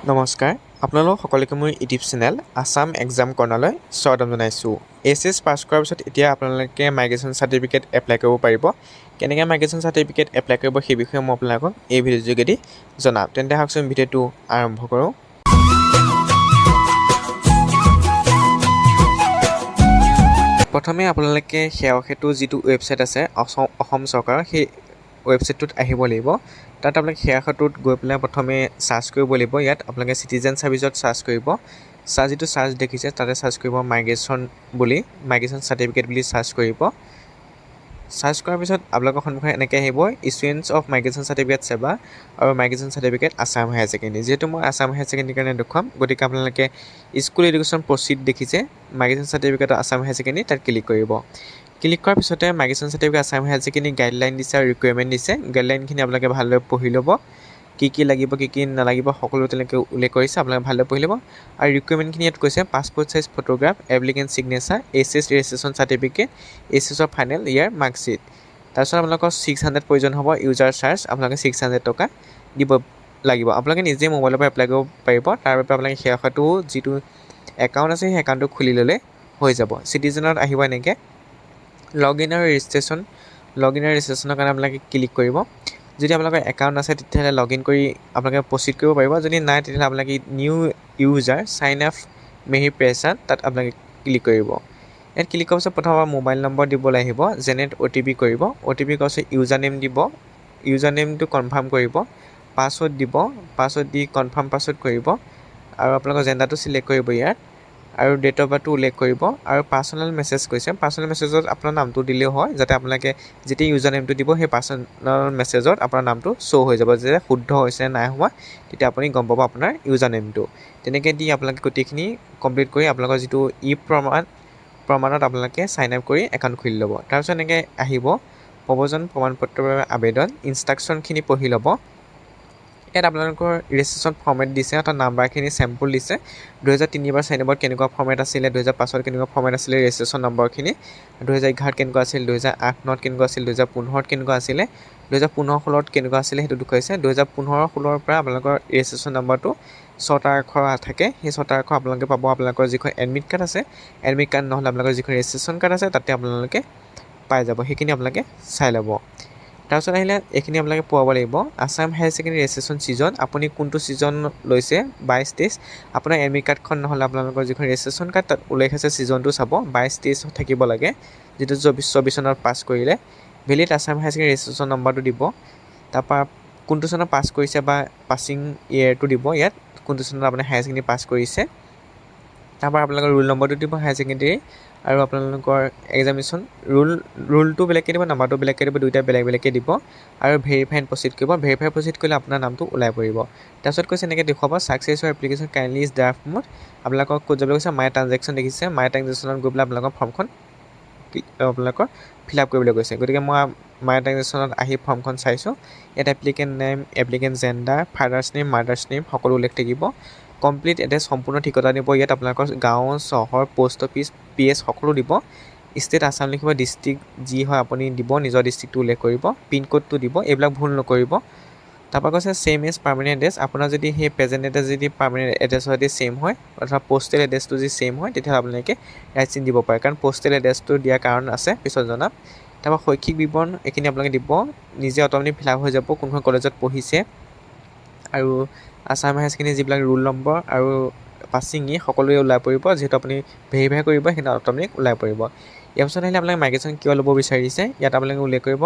নমস্কাৰ, আপোনালোক সকলোকে মোৰ ইউটিউব চেনেল আছাম এক্সাম কৰ্ণাৰলৈ স্বাগতম জনাইছোঁ। এইচএছ পাছ কৰাৰ পিছত এতিয়া আপোনালোকে মাইগ্ৰেশ্যন চাৰ্টিফিকেট এপ্লাই কৰিব পাৰিব। কেনেকৈ মাইগ্ৰেশ্যন চাৰ্টিফিকেট এপ্লাই কৰিব সেই বিষয়ে মই আপোনালোকক এই ভিডিঅ'ৰ যোগেদি জনাম। তেন্তে আহকচোন ভিডিঅ'টো আৰম্ভ কৰোঁ। প্ৰথমে আপোনালোকে সেৱা সেতু যিটো ৱেবছাইট আছে অসম চৰকাৰৰ সেই ৱেবছাইটটোত আহিব লাগিব। তাত আপোনালোকে সেৱা সেতুত গৈ পেলাই প্ৰথমে চাৰ্চ কৰিব লাগিব। ইয়াত আপোনালোকে চিটিজেন ছাৰ্ভিচত চাৰ্চ কৰিব। যিটো চাৰ্চ দেখিছে তাতে চাৰ্চ কৰিব মাইগ্ৰেশ্যন চাৰ্টিফিকেট বুলি চাৰ্চ কৰিব। চাৰ্চ কৰাৰ পিছত আপোনালোকৰ সন্মুখত এনেকৈ আহিব ইছুৱেঞ্চ অফ মাইগ্ৰেশ্যন চাৰ্টিফিকেট সেৱা আৰু migration certificate Assam higher secondary. যিহেতু মই আছাম হায়াৰ ছেকেণ্ডেৰীৰ কাৰণে দেখুৱাম, গতিকে আপোনালোকে স্কুল এডুকেশ্যন প্ৰচিড দেখিছে migration certificate Assam higher secondary, তাত ক্লিক কৰিব। ক্লিক কৰাৰ পিছতে migration certificate Assam higher secondary guideline দিছে আৰু ৰিকুৱাৰমেণ্ট দিছে। গাইডলাইনখিনি আপোনালোকে ভালদৰে পঢ়ি ল'ব। কি লাগিব কি নালাগিব সকলো তেওঁলোকে উল্লেখ কৰিছে, আপোনালোকে ভালদৰে পঢ়ি ল'ব। আৰু ৰিকুৱাৰমেণ্টখিনি ইয়াত কৈছে passport size photograph, applicant signature, HS registration certificate, এইচএছৰ ফাইনেল ইয়াৰ মাৰ্কশ্বিট। তাৰপিছত আপোনালোকৰ 600 প্ৰয়োজন হ'ব ইউজাৰ চাৰ্জ, আপোনালোকে 600 টকা দিব লাগিব। আপোনালোকে নিজে মোবাইলৰ পৰা এপ্লাই কৰিব পাৰিব। তাৰ বাবে আপোনালোকে সেৱা সেতু যিটো একাউণ্ট আছে সেই একাউণ্টটো খুলি ল'লে হৈ যাব। চিটিজেনত আহিব এনেকৈ লগ ইন আৰু ৰেজিষ্ট্ৰেশ্যনৰ কাৰণে আপোনালোকে ক্লিক কৰিব। যদি আপোনালোকৰ একাউণ্ট আছে তেতিয়াহ'লে লগ ইন কৰি আপোনালোকে প্ৰচিড কৰিব পাৰিব। যদি নাই তেতিয়াহ'লে আপোনালোকে new user sign up মেহি pressure তাত আপোনালোকে ক্লিক কৰিব। ইয়াত ক্লিক কৰাৰ পিছত প্ৰথম মোবাইল নম্বৰ দিবলৈ আহিব, জেনেৰেট OTP কৰিব। OTP কৰাৰ পিছত ইউজাৰ নেম দিব, ইউজাৰ নেমটো কনফাৰ্ম কৰিব। পাছৱৰ্ড দিব, পাছৱৰ্ড দি কনফাৰ্ম পাছৱৰ্ড কৰিব আৰু আপোনালোকৰ জেণ্ডাৰটো চিলেক্ট কৰিব ইয়াত আৰু ডেট অফ বাৰ্থটো উল্লেখ কৰিব। আৰু পাৰ্চনেল মেছেজ কৈছে, পাৰ্চনেল মেছেজত আপোনাৰ নামটো দিলেও হয়, যাতে আপোনালোকে যেতিয়া ইউজাৰ নেমটো দিব সেই পাৰ্চনেল মেছেজত আপোনাৰ নামটো শ্ব' হৈ যাব, যে শুদ্ধ হৈছে নাই হোৱা, তেতিয়া আপুনি গম পাব আপোনাৰ ইউজাৰ নেমটো। তেনেকৈ দি আপোনালোকে গোটেইখিনি কমপ্লিট কৰি আপোনালোকৰ যিটো প্ৰমাণত আপোনালোকে চাইন আপ কৰি একাউণ্ট খুলি ল'ব। তাৰপিছত এনেকৈ আহিব প্ৰব্ৰজন প্ৰমাণপত্ৰৰ বাবে আবেদন, ইনষ্ট্ৰাকশ্যনখিনি পঢ়ি ল'ব। ইয়াত আপোনালোকৰ ৰেজিষ্ট্ৰেশ্যন ফৰ্মেট দিছে, অৰ্থাৎ নাম্বাৰখিনি চেম্পুল দিছে। 2003 বা 4 নম্বৰত কেনেকুৱা ফৰ্মেট আছিলে, 2005 কেনেকুৱা ফৰ্মেট আছিলে ৰেজিষ্ট্ৰেশ্যন নম্বৰখিনি, 2011 কেনেকুৱা আছিল, 2008 কেনেকুৱা আছিল, 2015 কেনেকুৱা আছিলে, 2015-16 কেনেকুৱা আছিলে সেইটো দেখুৱাইছে। 2015-16 পৰা আপোনালোকৰ ৰেজিষ্ট্ৰেশ্যন নম্বৰটো 6টা আখৰ থাকে। সেই 6টা আখৰ আপোনালোকে পাব আপোনালোকৰ যিখন এডমিট কাৰ্ড আছে, এডমিট কাৰ্ড নহ'লে আপোনালোকৰ যিখন ৰেজিষ্ট্ৰেশ্যন কাৰ্ড আছে তাতে আপোনালোকে পাই যাব। সেইখিনি আপোনালোকে চাই ল'ব। তাৰপিছত আহিলে এইখিনি আপোনালোকে পোৱাব লাগিব Assam higher secondary registration season, আপুনি কোনটো ছিজন লৈছে 22-23। আপোনাৰ এডমিট কাৰ্ডখন নহ'লে আপোনালোকৰ যিখন ৰেজিষ্ট্ৰেশ্যন কাৰ্ড তাত উল্লেখ আছে ছিজনটো চাব, 22-23 থাকিব লাগে। যিটো 24 চনত পাছ কৰিলে valid Assam higher secondary registration নম্বৰটো দিব। তাৰপৰা কোনটো চনত পাছ কৰিছে বা পাছিং ইয়েৰটো দিব, ইয়াত কোনটো চনত আপুনি হায়াৰ ছেকেণ্ডেৰী পাছ কৰিছে। তাৰপৰা আপোনালোকৰ ৰোল নম্বৰটো দিব হায়াৰ ছেকেণ্ডেৰী আৰু আপোনালোকৰ এক্সামিনেশ্যন ৰোলটো বেলেগকৈ দিব, নাম্বাৰটো বেলেগকৈ দিব, দুয়োটা বেলেগ বেলেগকৈ দিব। আৰু ভেৰিফাই প্ৰচিড কৰিব। ভেৰিফাই প্ৰচিড কৰিলে আপোনাৰ নামটো ওলাই পৰিব। তাৰপিছত কৈছে এনেকৈ দেখুৱাব success Euro application kindly is draft mode. আপোনালোকক ক'ত যাবলৈ কৈছে, মাই ট্ৰানজেকশ্যন দেখিছে, মাই ট্ৰানজেকশ্যনত গৈ পেলাই আপোনালোকৰ ফৰ্মখন আপোনালোকৰ ফিল আপ কৰিবলৈ কৈছে। গতিকে মই মাই ট্ৰানজেকশ্যনত আহি ফৰ্মখন চাইছোঁ। ইয়াত applicant name, applicant gender, father's name, mothers name সকলো উল্লেখ থাকিব। কমপ্লিট এড্ৰেছ সম্পূৰ্ণ ঠিকনা দিব। ইয়াত আপোনালোকৰ গাঁও, চহৰ, পোষ্ট অফিচ, PS সকলো দিব। ষ্টেট আছাম লিখিব, ডিষ্ট্ৰিক্ট যি হয় আপুনি দিব, নিজৰ ডিষ্ট্ৰিক্টটো উল্লেখ কৰিব, পিনক'ডটো দিব, এইবিলাক ভুল নকৰিব। তাৰপৰা কৈছে ছেম এজ পাৰ্মানেণ্ট এড্ৰেছ, আপোনাৰ যদি সেই প্ৰেজেণ্ট এড্ৰেছ যদি পাৰ্মানেণ্ট এড্ৰেছৰ সৈতে ছেম হয়, অৰ্থাৎ পোষ্টেল এড্ৰেছটো যদি ছেম হয়, তেতিয়াহ'লে আপোনালোকে ৰাইট চিন দিব পাৰে, কাৰণ পোষ্টেল এড্ৰেছটো দিয়াৰ কাৰণ আছে, পিছত জনাম। তাৰপৰা শৈক্ষিক বিৱৰণ এইখিনি আপোনালোকে দিব, নিজে অট'মেটিক ফিল আপ হৈ যাব কোনখন কলেজত পঢ়িছে আৰু আছাম হায়াৰ ছেকেণ্ডেৰী যিবিলাক ৰোল নম্বৰ আৰু পাছিং সকলোৱে ওলাই পৰিব। যিহেতু আপুনি ভেৰিফাই কৰিব সেইখিনি অট'মেটিক ওলাই পৰিব। ইয়াৰ পিছত আহিলে আপোনালোকে মাইগ্ৰেশ্যন কিয় ল'ব বিচাৰিছে, ইয়াত আপোনালোকে উল্লেখ কৰিব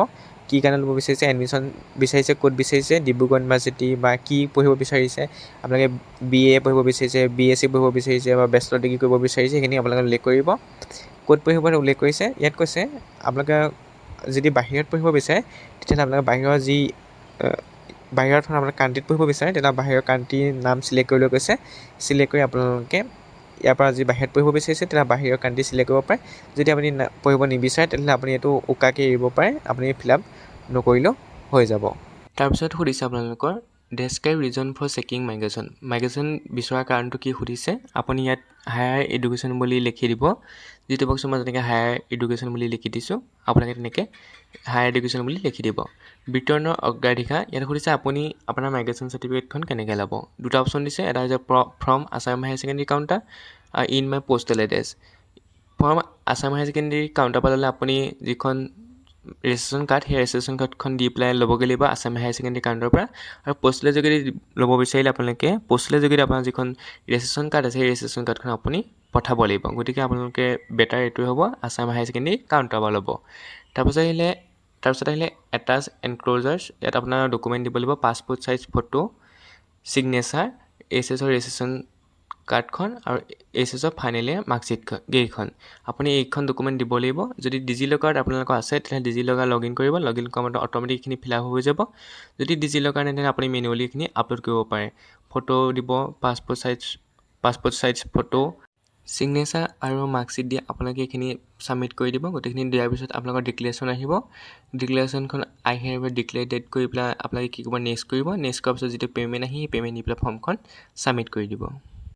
কি কাৰণে ল'ব বিচাৰিছে, এডমিশ্যন বিচাৰিছে, ক'ত বিচাৰিছে, ডিব্ৰুগড় ইউনিভাৰ্চিটি বা কি পঢ়িব বিচাৰিছে, আপোনালোকে BA পঢ়িব বিচাৰিছে, BSc পঢ়িব বিচাৰিছে বা বেচেলৰ ডিগ্ৰী কৰিব বিচাৰিছে, সেইখিনি আপোনালোকে উল্লেখ কৰিব। ক'ত পঢ়িব উল্লেখ কৰিছে, ইয়াত কৈছে আপোনালোকে যদি বাহিৰত পঢ়িব বিচাৰে তেতিয়াহ'লে আপোনালোকে বাহিৰত আপোনালোকে কাণ্ট্ৰিত পঢ়িব বিচাৰে তেতিয়া বাহিৰৰ কাণ্ট্ৰিৰ নাম চিলেক্ট কৰিবলৈ কৈছে। চিলেক্ট কৰি আপোনালোকে ইয়াৰ পৰা যদি বাহিৰত পঢ়িব বিচাৰিছে তেতিয়া বাহিৰৰ কাণ্ট্ৰি চিলেক্ট কৰিব পাৰে। যদি আপুনি পঢ়িব নিবিচাৰে তেতিয়াহ'লে আপুনি এইটো উকাকৈ এৰিব পাৰে, আপুনি ফিল আপ নকৰিলেও হৈ যাব। তাৰপিছত সুধিছে আপোনালোকৰ describe reason for checking migration বিচৰাৰ কাৰণটো কি সুধিছে আপুনি ইয়াত হায়াৰ এডুকেশ্যন বুলি লিখি দিব যিটো বক্সত মই তেনেকৈ হায়াৰ এডুকেশ্যন বুলি লিখি দিছোঁ আপোনালোকে তেনেকৈ হায়াৰ এডুকেশ্যন বুলি লিখি দিব বিতৰণৰ অগ্ৰাধিকাৰ ইয়াত সুধিছে আপুনি আপোনাৰ মাইগ্ৰেশ্যন চাৰ্টিফিকেটখন কেনেকৈ ল'ব দুটা অপশ্যন দিছে এটা হৈছে from Assam higher secondary counter আৰু in my postal address from Assam higher secondary counter পৰা ল'লে আপুনি যিখন ৰেজিষ্ট্ৰেশ্যন কাৰ্ড সেই ৰেজিষ্ট্ৰেশ্যন কাৰ্ডখন দি পেলাই ল'বগৈ লাগিব আছাম হায়াৰ ছেকেণ্ডেৰী কাউণ্টাৰৰ পৰা আৰু পষ্টেলৰ যোগেদি ল'ব বিচাৰিলে আপোনালোকে পষ্টেলৰ যোগেদি আপোনাৰ যিখন ৰেজিষ্ট্ৰেশ্যন কাৰ্ড আছে সেই ৰেজিষ্ট্ৰেশ্যন কাৰ্ডখন আপুনি পঠাব লাগিব গতিকে আপোনালোকে বেটাৰ এইটোৱে হ'ব আছাম হায়াৰ ছেকেণ্ডেৰী কাউণ্টাৰৰ পৰা ল'ব তাৰপিছত আহিলে এটাচ এনক্ল'জাৰ্ছ ইয়াত আপোনাৰ ডকুমেণ্ট দিব লাগিব পাছপৰ্ট চাইজ ফটো ছিগনেচাৰ এইচএছৰ ৰেজিষ্ট্ৰেশ্যন কাৰ্ডখন আৰু এইচএছৰ ফাইনেল ইয়েৰ মাৰ্কশ্বিটখন এইখন আপুনি এইখন ডকুমেণ্ট দিব লাগিব যদি ডিজিলকাৰত আপোনালোকৰ আছে তেতিয়াহ'লে ডিজিলকাৰ লগ ইন কৰিব লগ ইন কৰা মতে অট'মেটিক এইখিনি ফিল আপ হৈ যাব যদি ডিজিলকাৰ নাই তেতিয়াহ'লে আপুনি মেনুৱেলি এইখিনি আপলোড কৰিব পাৰে ফটো দিব পাছপৰ্ট চাইজ ফটো ছিগনেচাৰ আৰু মাৰ্কশ্বিট দি আপোনালোকে এইখিনি ছাবমিট কৰি দিব গোটেইখিনি দিয়াৰ পিছত আপোনালোকৰ ডিক্লেৰেশ্যন আহিব ডিক্লেৰেশ্যনখন আহিব ডিক্লেয়াৰ ডেট কৰি পেলাই আপোনালোকে কি কৰিব নেক্সট কৰাৰ পিছত যিটো পে'মেণ্ট আহি সেই পে'মেণ্ট দি পেলাই ফৰ্মখন ছাবমিট কৰি দিব